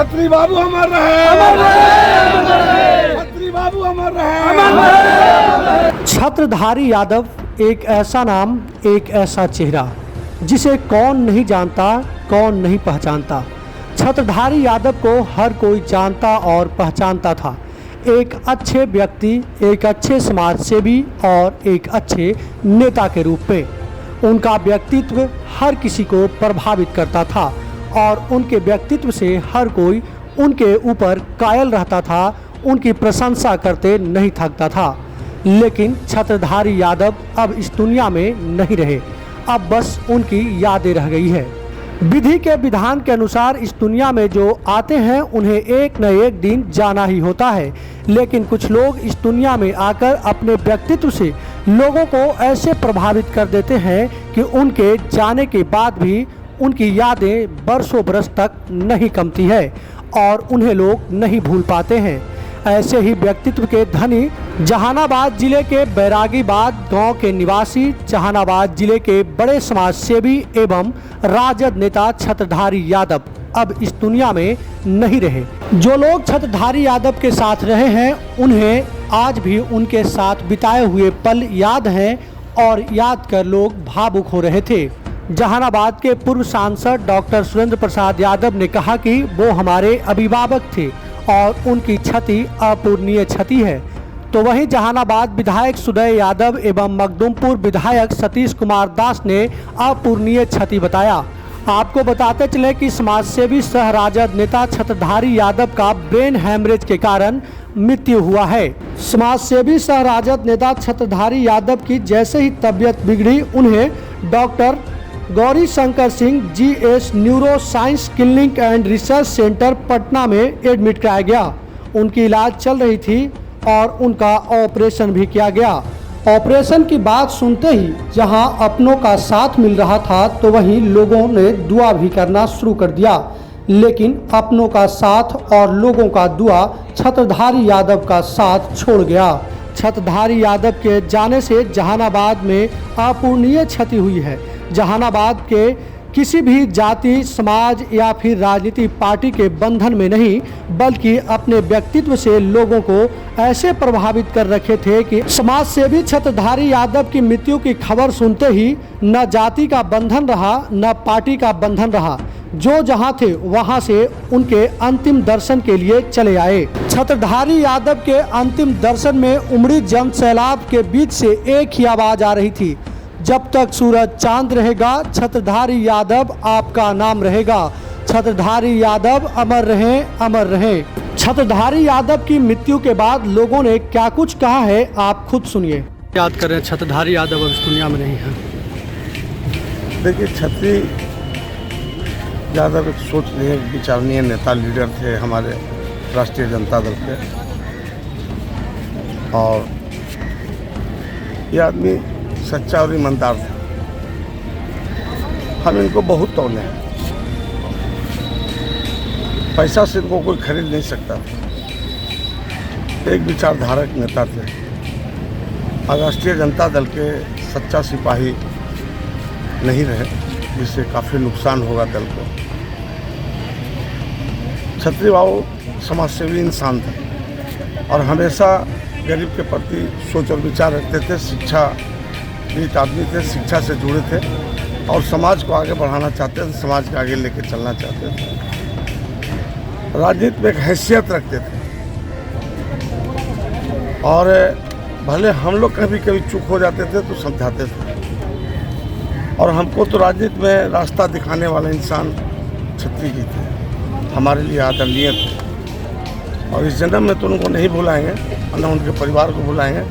छत्री बाबू अमर रहे, छत्री बाबू अमर रहे। छत्रधारी यादव एक ऐसा नाम, एक ऐसा चेहरा जिसे कौन नहीं जानता, कौन नहीं पहचानता। छत्रधारी यादव को हर कोई जानता और पहचानता था। एक अच्छे व्यक्ति, एक अच्छे समाज सेवी और एक अच्छे नेता के रूप में उनका व्यक्तित्व हर किसी को प्रभावित करता था और उनके व्यक्तित्व से हर कोई उनके ऊपर कायल रहता था, उनकी प्रशंसा करते नहीं थकता था। लेकिन छत्रधारी यादव अब इस दुनिया में नहीं रहे, अब बस उनकी यादें रह गई है। विधि के विधान के अनुसार इस दुनिया में जो आते हैं उन्हें एक न एक दिन जाना ही होता है, लेकिन कुछ लोग इस दुनिया में आकर अपने व्यक्तित्व से लोगों को ऐसे प्रभावित कर देते हैं कि उनके जाने के बाद भी उनकी यादें बरसों बरस तक नहीं कमती है और उन्हें लोग नहीं भूल पाते हैं। ऐसे ही व्यक्तित्व के धनी जहानाबाद जिले के बैरागीबाद गांव के निवासी, जहानाबाद जिले के बड़े समाज सेवी एवं राजद नेता छत्रधारी यादव अब इस दुनिया में नहीं रहे। जो लोग छत्रधारी यादव के साथ रहे हैं उन्हें आज भी उनके साथ बिताए हुए पल याद हैं और याद कर लोग भावुक हो रहे थे। जहानाबाद के पूर्व सांसद डॉक्टर सुरेंद्र प्रसाद यादव ने कहा कि वो हमारे अभिभावक थे और उनकी क्षति अपूरणीय क्षति है। तो वहीं जहानाबाद विधायक सुदय यादव एवं मखदूमपुर विधायक सतीश कुमार दास ने अपूरणीय क्षति बताया। आपको बताते चले कि समाज सेवी सह राजद नेता छत्रधारी यादव का ब्रेन हैमरेज के कारण मृत्यु हुआ है। समाज सेवी सह राजद नेता छत्रधारी यादव की जैसे ही तबीयत बिगड़ी, उन्हें doctor Gauri Shankar Singh GS neuro science clinic and research centre Patna में एडमिट कराया गया। उनकी इलाज चल रही थी और उनका ऑपरेशन भी किया गया। ऑपरेशन की बात सुनते ही जहां अपनों का साथ मिल रहा था तो वहीं लोगों ने दुआ भी करना शुरू कर दिया, लेकिन अपनों का साथ और लोगों का दुआ छत्रधारी यादव का साथ छोड़ गया। छत्रधारी यादव के जाने से जहानाबाद में अपूरणीय क्षति हुई है। जहानाबाद के किसी भी जाति, समाज या फिर राजनीतिक पार्टी के बंधन में नहीं, बल्कि अपने व्यक्तित्व से लोगों को ऐसे प्रभावित कर रखे थे कि समाज सेवी छत्रधारी यादव की मृत्यु की खबर सुनते ही न जाति का बंधन रहा, न पार्टी का बंधन रहा। जो जहां थे वहां से उनके अंतिम दर्शन के लिए चले आए। छत्रधारी यादव के अंतिम दर्शन में उमड़ी जन सैलाब के बीच से एक ही आवाज आ रही थी, जब तक सूरज चांद रहेगा छत्रधारी यादव आपका नाम रहेगा। छत्रधारी यादव अमर रहें, अमर रहें। छत्रधारी यादव की मृत्यु के बाद लोगों ने क्या कुछ कहा है, आप खुद सुनिए। याद करें, छत्रधारी यादव अब इस दुनिया में नहीं है। देखिए, छत्री यादव एक सोचनीय, विचारणीय नेता, लीडर थे हमारे राष्ट्रीय जनता दल के, और ये आदमी सच्चा और ईमानदार था। हम इनको बहुत तौले हैं, पैसा से इनको कोई खरीद नहीं सकता। एक विचारधारक नेता थे और राष्ट्रीय जनता दल के सच्चा सिपाही नहीं रहे, जिससे काफ़ी नुकसान होगा दल को। छत्री बाबू समाज सेवी इंसान थे और हमेशा गरीब के प्रति सोच और विचार रखते थे। शिक्षा पीड़ित आदमी थे, शिक्षा से जुड़े थे और समाज को आगे बढ़ाना चाहते थे, समाज के आगे लेके चलना चाहते थे। राजनीति में एक हैसियत रखते थे और भले हम लोग कभी कभी चूक हो जाते थे तो समझाते थे, और हमको तो राजनीति में रास्ता दिखाने वाला इंसान छत्री जी थे, हमारे लिए आदरणीय थे। और इस जन्म में तो उनको नहीं भुलाएंगे, न उनके परिवार को भुलाएंगे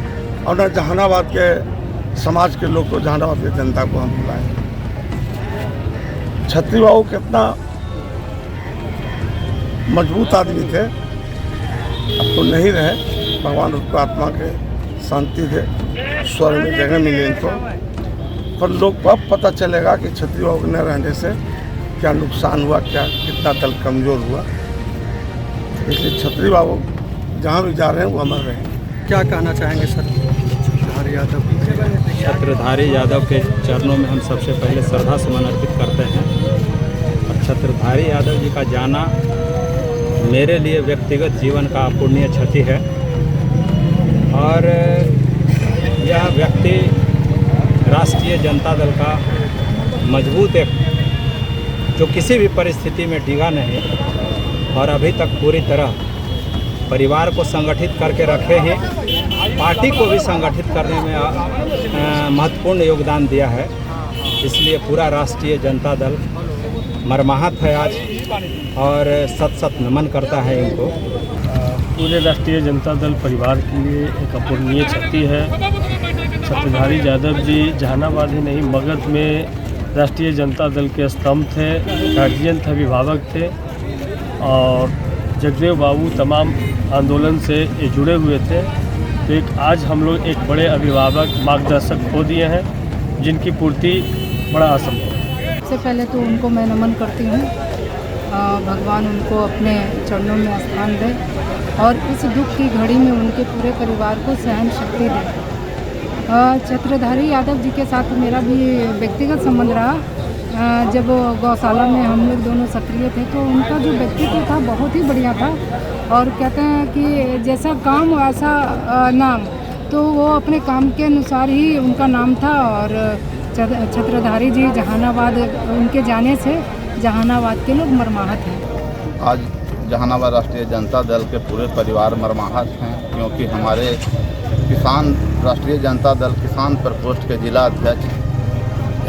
और न जहानाबाद के समाज के लोग को, जहानाबाद की जनता को हम बुलाएंगे। छत्री बाबू कितना मजबूत आदमी थे, अब तो नहीं रहे। भगवान उसको आत्मा के शांति दे, स्वर्ग में जगह मिले इनको। पर लोग को अब पता चलेगा कि छत्री बाबू के न रहने से क्या नुकसान हुआ, क्या कितना दल कमज़ोर हुआ। इसलिए छत्री बाबू जहाँ भी जा रहे हैं वो अमर रहे। क्या कहना चाहेंगे सर छत्रधारी यादव? छत्रधारी यादव के चरणों में हम सबसे पहले श्रद्धा सुमन अर्पित करते हैं। और छत्रधारी यादव जी का जाना मेरे लिए व्यक्तिगत जीवन का अपूर्णीय क्षति है और यह व्यक्ति राष्ट्रीय जनता दल का मजबूत एक जो किसी भी परिस्थिति में डिगा नहीं और अभी तक पूरी तरह परिवार को संगठित करके रखे ही पार्टी को भी संगठित करने में महत्वपूर्ण योगदान दिया है। इसलिए पूरा राष्ट्रीय जनता दल मर्माहत है आज और सत नमन करता है इनको। पूरे राष्ट्रीय जनता दल परिवार के लिए एक अपूर्णीय क्षति है। छत्रधारी यादव जी जहानाबाद ही नहीं मगध में राष्ट्रीय जनता दल के स्तंभ थे, गार्जियन थे, अभिभावक थे और जगदेव बाबू तमाम आंदोलन से जुड़े हुए थे। तो एक आज हम लोग एक बड़े अभिभावक मार्गदर्शक खो दिए हैं जिनकी पूर्ति बड़ा असंभव है। सबसे पहले तो उनको मैं नमन करती हूँ। भगवान उनको अपने चरणों में स्थान दे और इस दुख की घड़ी में उनके पूरे परिवार को सहन शक्ति दे। छत्रधारी यादव जी के साथ मेरा भी व्यक्तिगत संबंध रहा। जब गौशाला में हम लोग दोनों सक्रिय थे तो उनका जो व्यक्तित्व था बहुत ही बढ़िया था और कहते हैं कि जैसा काम वैसा नाम, तो वो अपने काम के अनुसार ही उनका नाम था। और छत्रधारी जी जहानाबाद, उनके जाने से जहानाबाद के लोग मर्माहत हैं। आज जहानाबाद राष्ट्रीय जनता दल के पूरे परिवार मर्माहत हैं क्योंकि हमारे किसान राष्ट्रीय जनता दल किसान प्रकोष्ठ के जिला अध्यक्ष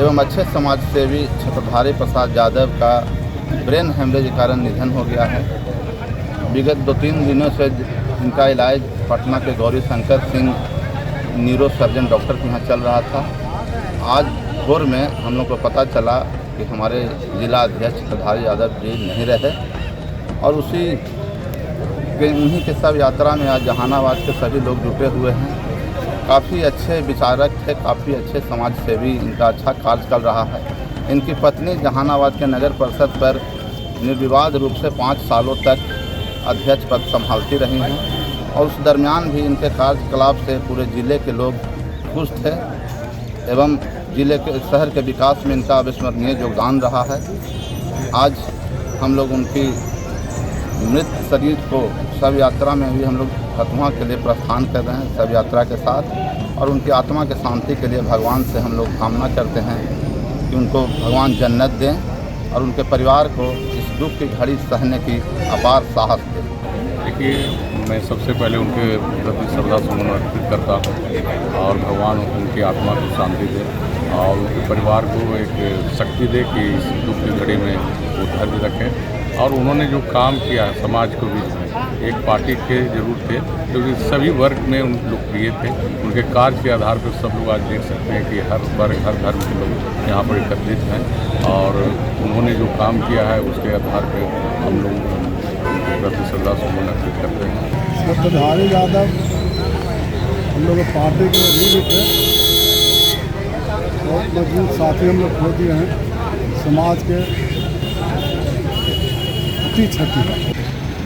एवं अच्छे समाज सेवी छत्रधारी प्रसाद यादव का ब्रेन हेमरेज के कारण निधन हो गया है। विगत 2-3 दिनों से इनका इलाज पटना के Gauri Shankar Singh neuro surgeon doctor के यहाँ चल रहा था। आज भोर में हम लोग को पता चला कि हमारे जिला अध्यक्ष छत्रधारी यादव जी नहीं रहे और उन्हीं के सब यात्रा में आज जहानाबाद के सभी लोग जुटे हुए हैं। काफ़ी अच्छे विचारक थे, काफ़ी अच्छे समाज सेवी, इनका अच्छा कार्य चल रहा है। इनकी पत्नी जहानाबाद के नगर परिषद पर निर्विवाद रूप से 5 सालों तक अध्यक्ष पद संभालती रही हैं और उस दरमियान भी इनके कार्यकलाप से पूरे ज़िले के लोग खुश थे एवं ज़िले के शहर के विकास में इनका अविस्मरणीय योगदान रहा है। आज हम लोग उनकी मृत शरीर को शव यात्रा में भी हम लोग खतमा के लिए प्रस्थान कर रहे हैं शव यात्रा के साथ और उनकी आत्मा के शांति के लिए भगवान से हम लोग कामना करते हैं कि उनको भगवान जन्नत दें और उनके परिवार को इस दुख की घड़ी सहने की अपार साहस दें। देखिए, मैं सबसे पहले उनके प्रति श्रद्धा सुमन अर्पित करता हूँ और भगवान उनकी आत्मा को शांति दे और उनके परिवार को एक शक्ति दे कि इस दुख की घड़ी में वो धैर्य रखें। और उन्होंने जो काम किया समाज को बीच में एक पार्टी के जरूर थे क्योंकि सभी वर्ग में उन लोकप्रिय थे। उनके कार्य के आधार पर सब लोग आज देख सकते हैं कि हर वर्ग हर धर्म के लोग यहाँ पर एकत्रित हैं और उन्होंने जो काम किया है उसके आधार पर हम लोग उनके प्रति श्रद्धा सुमन अर्पित करते हैं। छत्रधारी यादव हम लोग पार्टी के रीढ़ थे, बहुत मजबूत साथी हम लोग खो दिए हैं। समाज के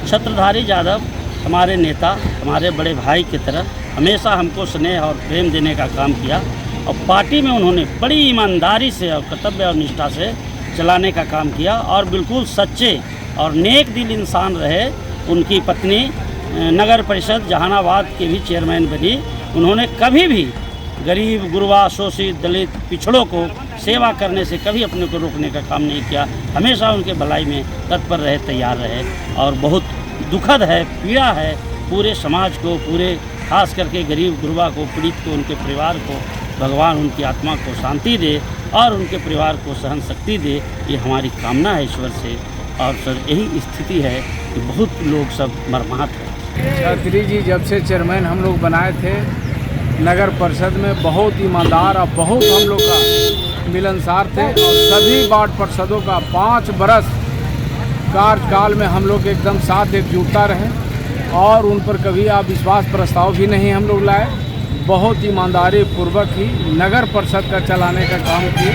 छत्रधारी यादव हमारे नेता, हमारे बड़े भाई की तरह हमेशा हमको स्नेह और प्रेम देने का काम किया और पार्टी में उन्होंने बड़ी ईमानदारी से और कर्तव्य और निष्ठा से चलाने का काम किया और बिल्कुल सच्चे और नेक दिल इंसान रहे। उनकी पत्नी नगर परिषद जहानाबाद के भी चेयरमैन बनी। उन्होंने कभी भी गरीब, गुरबा, शोषित, दलित, पिछड़ों को सेवा करने से कभी अपने को रोकने का काम नहीं किया। हमेशा उनके भलाई में तत्पर रहे, तैयार रहे और बहुत दुखद है, पीड़ा है पूरे समाज को, पूरे खास करके गरीब, गुरबा को, पीड़ित को, उनके परिवार को। भगवान उनकी आत्मा को शांति दे और उनके परिवार को सहन शक्ति दे, ये हमारी कामना है ईश्वर से। और सर यही स्थिति है कि बहुत लोग सब मर्माहत हैं। छत्री जी जब से चेयरमैन हम लोग बनाए थे नगर परिषद में बहुत ईमानदार और बहुत हम लोग का मिलनसार थे और सभी वार्ड पार्षदों का 5 बरस कार्यकाल में हम लोग एकदम साथ एकजुटता रहे और उन पर कभी आप विश्वास प्रस्ताव भी नहीं हम लोग लाए। बहुत ईमानदारी पूर्वक ही नगर परिषद का चलाने का काम किए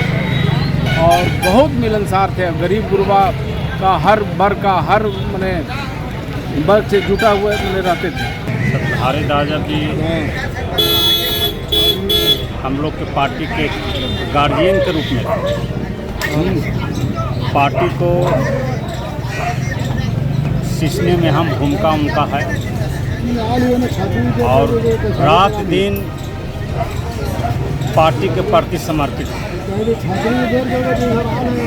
और बहुत मिलनसार थे। गरीब गुरबा का हर वर्ग का हर मने वर्ग से जुटा हुए रहते थे। छत्रधारी यादव जी हम लोग के पार्टी के गार्जियन के रूप में पार्टी को सींचने में हम भूमिका उनका है और रात दिन पार्टी के प्रति समर्पित है।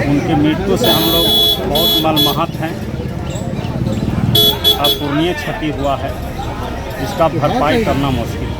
उनकी मृत्यु से हम लोग बहुत मर्माहत हैं। अपूरणीय क्षति हुआ है, जिसका भरपाई करना मुश्किल है।